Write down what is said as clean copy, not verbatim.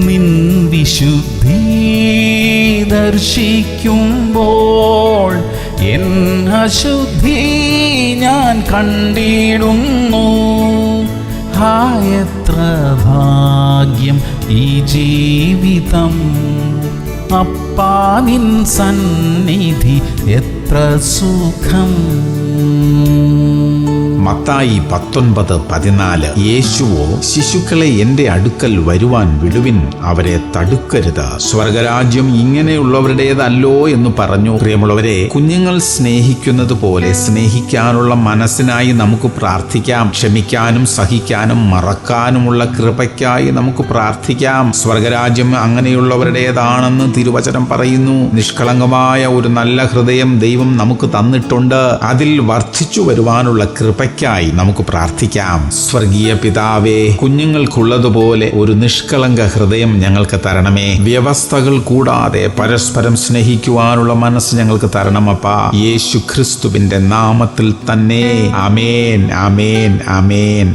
നിൻ വിശുദ്ധി ദർശിക്കുമ്പോൾ എൻ അശുദ്ധി ഞാൻ കണ്ടിടുന്നു. എത്ര ഭാഗ്യം ഈ ജീവിതം, അപ്പാ നിൻ സന്നിധി എത്ര സുഖം. മത്തായി 19:14. യേശുവോ, ശിശുക്കളെ എൻ്റെ അടുക്കൽ വരുവാൻ വിടുവിൻ, അവരെ തടുക്കരുത്, സ്വർഗരാജ്യം ഇങ്ങനെയുള്ളവരുടേതല്ലോ എന്ന് പറഞ്ഞു. പ്രിയമുള്ളവരെ, കുഞ്ഞുങ്ങൾ സ്നേഹിക്കുന്നത് പോലെ സ്നേഹിക്കാനുള്ള മനസ്സിനായി നമുക്ക് പ്രാർത്ഥിക്കാം. ക്ഷമിക്കാനും സഹിക്കാനും മറക്കാനുമുള്ള കൃപയ്ക്കായി നമുക്ക് പ്രാർത്ഥിക്കാം. സ്വർഗരാജ്യം അങ്ങനെയുള്ളവരുടേതാണെന്ന് തിരുവചനം പറയുന്നു. നിഷ്കളങ്കമായ ഒരു നല്ല ഹൃദയം ദൈവം നമുക്ക് തന്നിട്ടുണ്ട്. അതിൽ വർദ്ധിച്ചു വരുവാനുള്ള കൃപയ്ക്കായി നമുക്ക് പ്രാർത്ഥിക്കാം. സ്വർഗീയ പിതാവേ, കുഞ്ഞുങ്ങൾക്കുള്ളതുപോലെ ഒരു നിഷ്കളങ്ക ഹൃദയം ഞങ്ങൾക്ക് തരണമേ. വ്യവസ്ഥകൾ കൂടാതെ പരസ്പരം സ്നേഹിക്കുവാനുള്ള മനസ്സ് ഞങ്ങൾക്ക് തരണമപ്പാ. യേശു ക്രിസ്തുവിന്റെ നാമത്തിൽ തന്നെ. ആമേൻ, ആമേൻ, ആമേൻ.